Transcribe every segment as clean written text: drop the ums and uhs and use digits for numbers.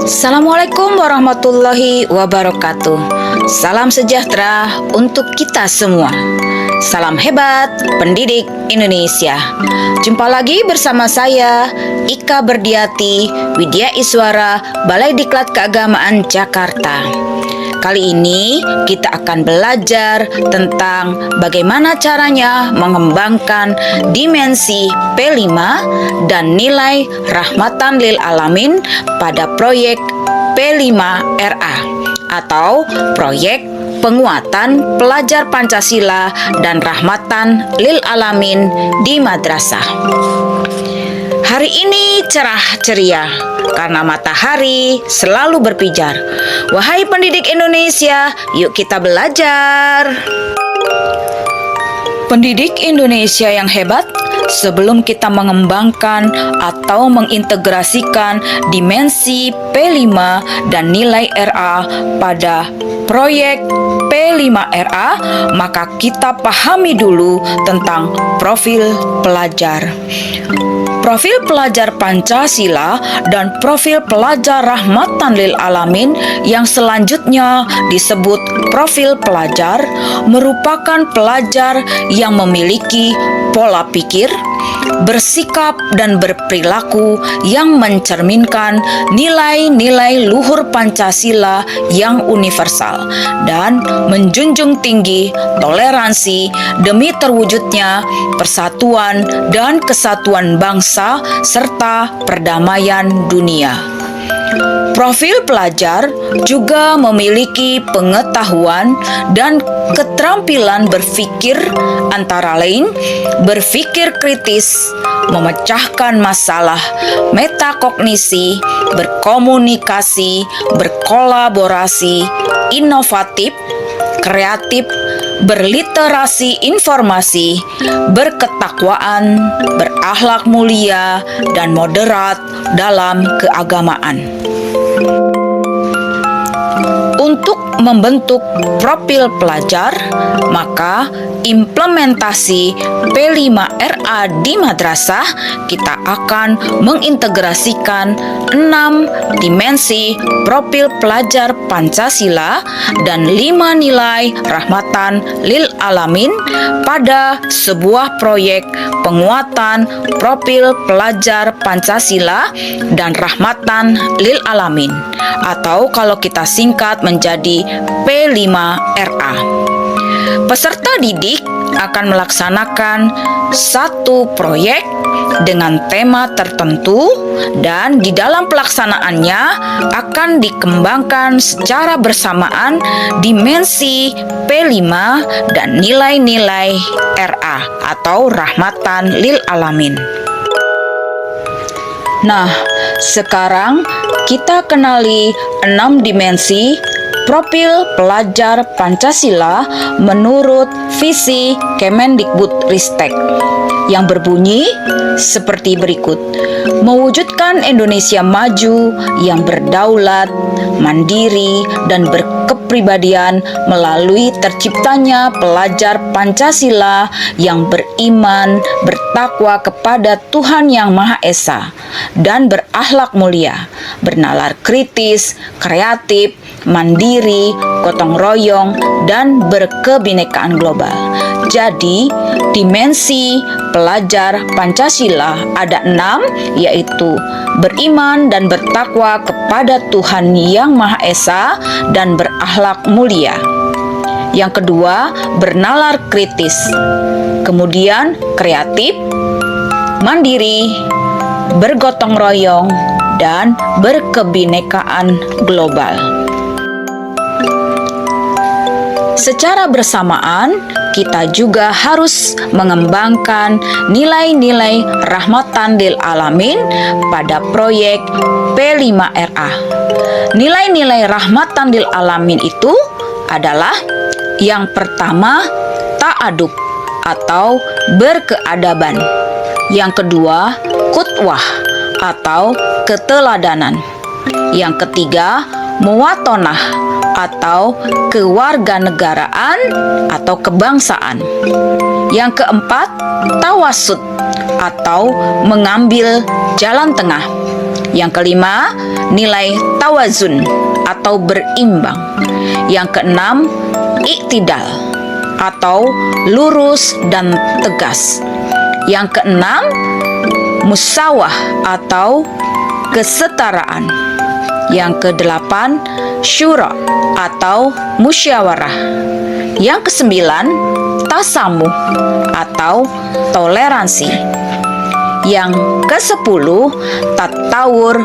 Assalamualaikum warahmatullahi wabarakatuh. Salam sejahtera untuk kita semua. Salam hebat pendidik Indonesia. Jumpa lagi bersama saya Ika Berdiati, Widya Iswara, Balai Diklat Keagamaan Jakarta. Kali ini kita akan belajar tentang bagaimana caranya mengembangkan dimensi P5 dan nilai rahmatan lil alamin pada proyek P5RA atau proyek penguatan pelajar Pancasila dan rahmatan lil alamin di madrasah. Hari ini cerah ceria karena matahari selalu berpijar. Wahai pendidik Indonesia, yuk kita belajar. Pendidik Indonesia yang hebat, sebelum kita mengembangkan atau mengintegrasikan dimensi P5 dan nilai RA pada proyek P5RA, maka kita pahami dulu tentang profil pelajar. Profil pelajar Pancasila dan profil pelajar rahmatan lil alamin yang selanjutnya disebut profil pelajar merupakan pelajar yang memiliki pola pikir, bersikap dan berperilaku yang mencerminkan nilai-nilai luhur Pancasila yang universal dan menjunjung tinggi toleransi demi terwujudnya persatuan dan kesatuan bangsa serta perdamaian dunia. Profil pelajar juga memiliki pengetahuan dan keterampilan berpikir, antara lain berpikir kritis, memecahkan masalah, metakognisi, berkomunikasi, berkolaborasi, inovatif, kreatif, berliterasi informasi, berketakwaan, berakhlak mulia, dan moderat dalam keagamaan. Untuk membentuk profil pelajar, maka implementasi P5RA di madrasah kita akan mengintegrasikan 6 dimensi profil pelajar Pancasila dan 5 nilai rahmatan lil alamin pada sebuah proyek penguatan profil pelajar Pancasila dan rahmatan lil alamin, atau kalau kita singkat menjadi P5RA. Peserta didik akan melaksanakan satu proyek dengan tema tertentu dan di dalam pelaksanaannya akan dikembangkan secara bersamaan dimensi P5 dan nilai-nilai RA atau rahmatan lil alamin. Nah, sekarang kita kenali 6 dimensi profil pelajar Pancasila menurut visi Kemendikbudristek yang berbunyi seperti berikut: mewujudkan Indonesia maju yang berdaulat, mandiri, dan berkepribadian melalui terciptanya pelajar Pancasila yang beriman, bertakwa kepada Tuhan Yang Maha Esa, dan berakhlak mulia, bernalar kritis, kreatif, mandiri, gotong royong, dan berkebinekaan global. Jadi, dimensi pelajar Pancasila ada 6, yaitu beriman dan bertakwa kepada Tuhan Yang Maha Esa dan berakhlak mulia. Yang kedua, bernalar kritis. Kemudian, kreatif, mandiri, bergotong royong, dan berkebinekaan global. Secara bersamaan, kita juga harus mengembangkan nilai-nilai rahmatan lil alamin pada proyek P5RA. Nilai-nilai rahmatan lil alamin itu adalah yang pertama, ta'adub atau berkeadaban. Yang kedua, qudwah atau keteladanan. Yang ketiga, muwatonah atau kewarganegaraan atau kebangsaan. Yang keempat, tawasud atau mengambil jalan tengah. Yang kelima, nilai tawazun atau berimbang. Yang keenam, iktidal atau lurus dan tegas. Yang keenam, musawah atau kesetaraan. Yang kedelapan, syura atau musyawarah. Yang kesembilan, tasamuh atau toleransi. Yang kesepuluh, tatawur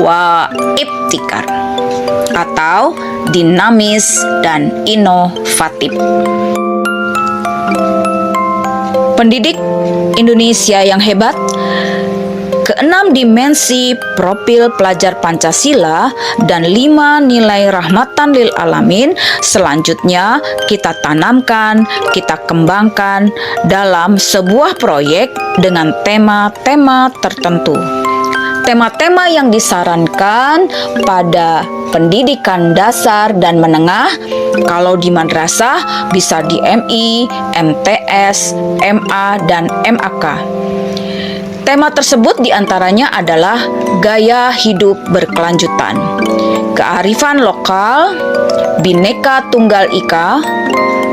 wa ibtikar atau dinamis dan inovatif. Pendidik Indonesia yang hebat, keenam dimensi profil pelajar Pancasila dan 5 nilai rahmatan lil alamin selanjutnya kita tanamkan, kita kembangkan dalam sebuah proyek dengan tema-tema tertentu. Tema-tema yang disarankan pada pendidikan dasar dan menengah, kalau di madrasah bisa di MI, MTS, MA, dan MAK. Tema tersebut diantaranya adalah gaya hidup berkelanjutan, kearifan lokal, Bhinneka Tunggal Ika,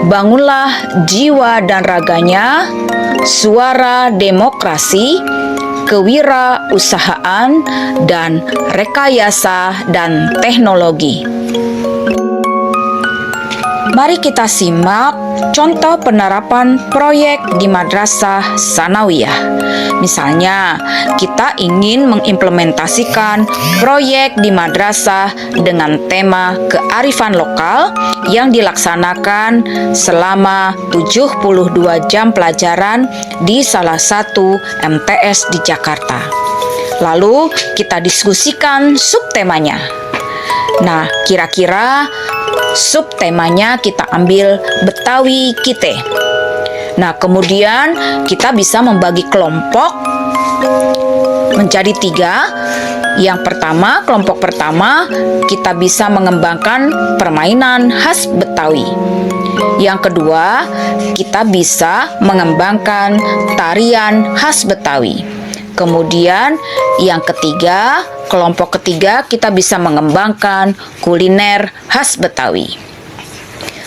bangunlah jiwa dan raganya, suara demokrasi, kewirausahaan, dan rekayasa dan teknologi. Mari kita simak contoh penerapan proyek di Madrasah Tsanawiyah. Misalnya, kita ingin mengimplementasikan proyek di madrasah dengan tema kearifan lokal yang dilaksanakan selama 72 jam pelajaran di salah satu MTS di Jakarta. Lalu, kita diskusikan subtemanya. Nah, kira-kira subtemanya kita ambil Betawi Kite. Nah, kemudian kita bisa membagi kelompok menjadi 3. Yang pertama, kelompok pertama, kita bisa mengembangkan permainan khas Betawi. Yang kedua, kita bisa mengembangkan tarian khas Betawi. Kemudian yang ketiga, kelompok ketiga, kita bisa mengembangkan kuliner khas Betawi.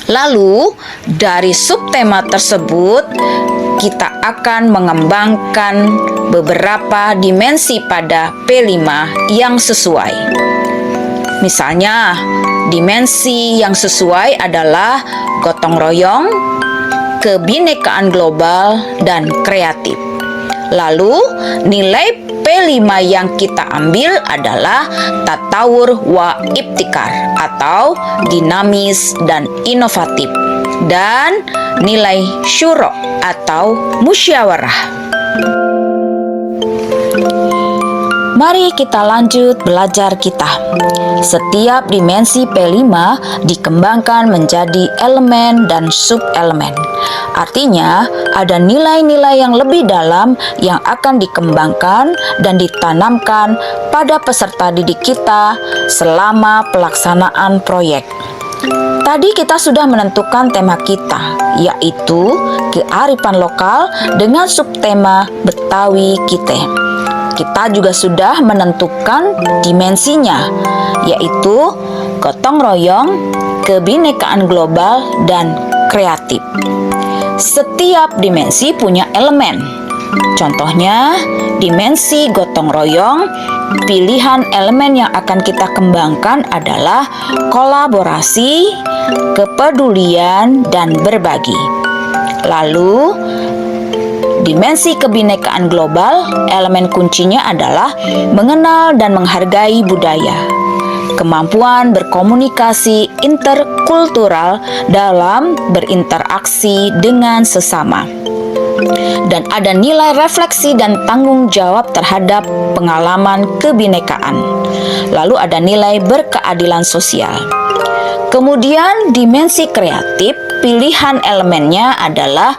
Lalu, dari subtema tersebut, kita akan mengembangkan beberapa dimensi pada P5 yang sesuai. Misalnya, dimensi yang sesuai adalah gotong royong, kebinekaan global, dan kreatif. Lalu, nilai P5 yang kita ambil adalah tatawur wa ibtikar atau dinamis dan inovatif, dan nilai syuro atau musyawarah. Mari kita lanjut belajar kita. Setiap dimensi P5 dikembangkan menjadi elemen dan subelemen. Artinya, ada nilai-nilai yang lebih dalam yang akan dikembangkan dan ditanamkan pada peserta didik kita selama pelaksanaan proyek. Tadi kita sudah menentukan tema kita, yaitu kearifan lokal dengan subtema Betawi Kite. Kita juga sudah menentukan dimensinya, yaitu gotong royong, kebinekaan global, dan kreatif. Setiap dimensi punya elemen. Contohnya, dimensi gotong royong, pilihan elemen yang akan kita kembangkan adalah kolaborasi, kepedulian, dan berbagi. Lalu, dimensi kebinekaan global, elemen kuncinya adalah mengenal dan menghargai budaya. Kemampuan berkomunikasi interkultural dalam berinteraksi dengan sesama. Dan ada nilai refleksi dan tanggung jawab terhadap pengalaman kebinekaan. Lalu ada nilai berkeadilan sosial. Kemudian dimensi kreatif, pilihan elemennya adalah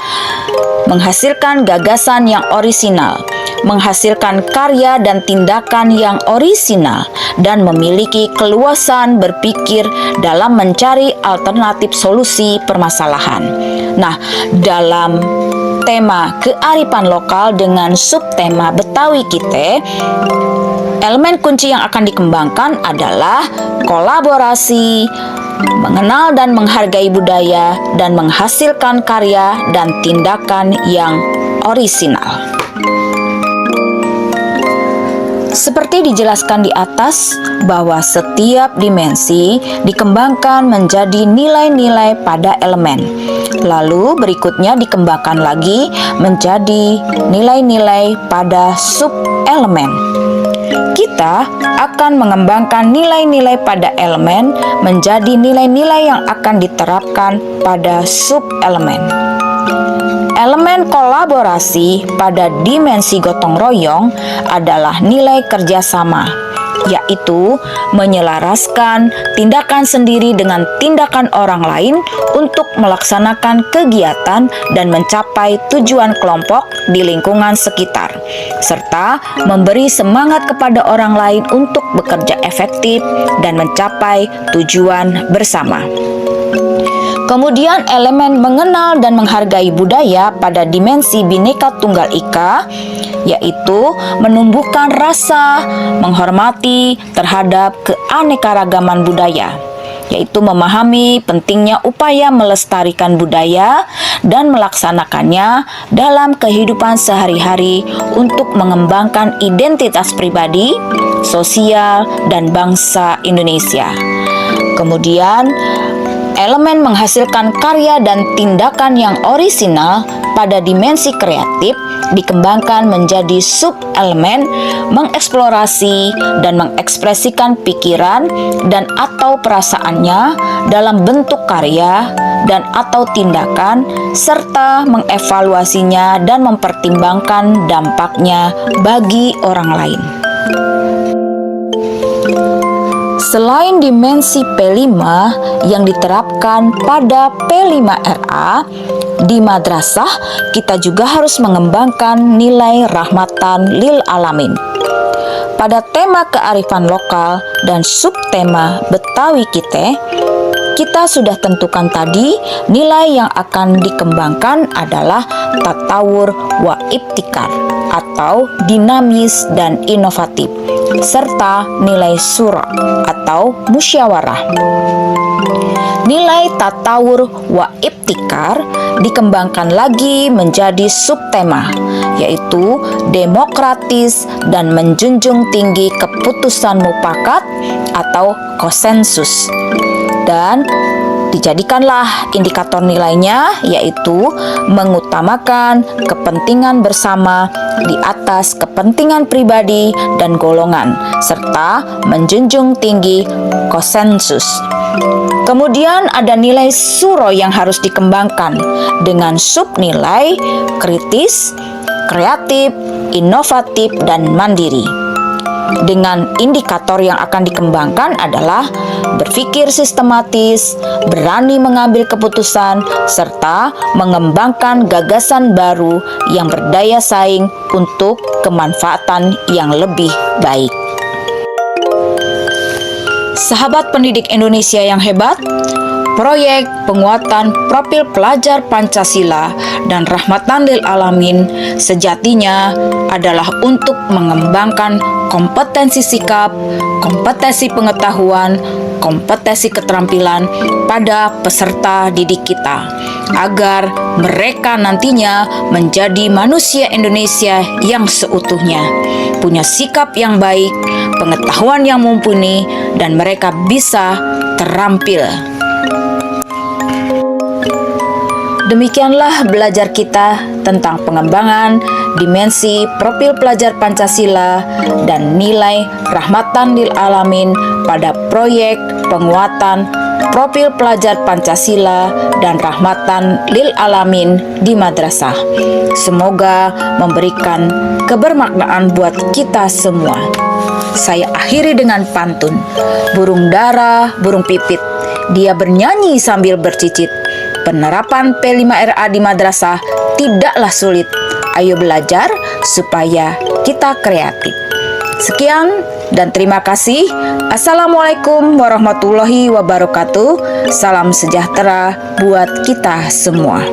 menghasilkan gagasan yang orisinal, menghasilkan karya dan tindakan yang orisinal, dan memiliki keluasan berpikir dalam mencari alternatif solusi permasalahan. Nah, dalam tema kearifan lokal dengan subtema Betawi Kite, Elemen kunci yang akan dikembangkan adalah kolaborasi, mengenal dan menghargai budaya, dan menghasilkan karya dan tindakan yang orisinal. Seperti dijelaskan di atas, bahwa setiap dimensi dikembangkan menjadi nilai-nilai pada elemen. Lalu berikutnya dikembangkan lagi menjadi nilai-nilai pada sub-elemen. Kita akan mengembangkan nilai-nilai pada elemen menjadi nilai-nilai yang akan diterapkan pada sub-elemen. Elemen kolaborasi pada dimensi gotong royong adalah nilai kerjasama, yaitu menyelaraskan tindakan sendiri dengan tindakan orang lain untuk melaksanakan kegiatan dan mencapai tujuan kelompok di lingkungan sekitar, serta memberi semangat kepada orang lain untuk bekerja efektif dan mencapai tujuan bersama. Kemudian elemen mengenal dan menghargai budaya pada dimensi Bhinneka Tunggal Ika, yaitu menumbuhkan rasa menghormati terhadap keanekaragaman budaya, yaitu memahami pentingnya upaya melestarikan budaya dan melaksanakannya dalam kehidupan sehari-hari untuk mengembangkan identitas pribadi, sosial, dan bangsa Indonesia. Kemudian, elemen menghasilkan karya dan tindakan yang orisinal pada dimensi kreatif dikembangkan menjadi sub-elemen mengeksplorasi dan mengekspresikan pikiran dan atau perasaannya dalam bentuk karya dan atau tindakan, serta mengevaluasinya dan mempertimbangkan dampaknya bagi orang lain. Selain dimensi P5 yang diterapkan pada P5RA, di madrasah kita juga harus mengembangkan nilai rahmatan lil alamin. Pada tema kearifan lokal dan subtema Betawi kita sudah tentukan tadi nilai yang akan dikembangkan adalah tatawur wa ibtikar atau dinamis dan inovatif, serta nilai sura atau musyawarah. Nilai tatawur wa ibtikar dikembangkan lagi menjadi subtema, yaitu demokratis dan menjunjung tinggi keputusan mufakat atau konsensus. Dan dijadikanlah indikator nilainya, yaitu mengutamakan kepentingan bersama di atas kepentingan pribadi dan golongan, serta menjunjung tinggi konsensus. Kemudian ada nilai suro yang harus dikembangkan dengan subnilai kritis, kreatif, inovatif, dan mandiri. Dengan indikator yang akan dikembangkan adalah berpikir sistematis, berani mengambil keputusan, serta mengembangkan gagasan baru yang berdaya saing untuk kemanfaatan yang lebih baik. Sahabat pendidik Indonesia yang hebat, proyek penguatan profil pelajar Pancasila dan rahmatan lil alamin sejatinya adalah untuk mengembangkan kompetensi sikap, kompetensi pengetahuan, kompetensi keterampilan pada peserta didik kita, agar mereka nantinya menjadi manusia Indonesia yang seutuhnya, punya sikap yang baik, pengetahuan yang mumpuni, dan mereka bisa terampil. Demikianlah belajar kita tentang pengembangan dimensi profil pelajar Pancasila dan nilai rahmatan lil alamin pada proyek penguatan profil pelajar Pancasila dan rahmatan lil alamin di madrasah. Semoga memberikan kebermaknaan buat kita semua. Saya akhiri dengan pantun. Burung dara, burung pipit, dia bernyanyi sambil bercicit. Penerapan P5RA di madrasah tidaklah sulit. Ayo belajar supaya kita kreatif. Sekian dan terima kasih. Assalamualaikum warahmatullahi wabarakatuh. Salam sejahtera buat kita semua.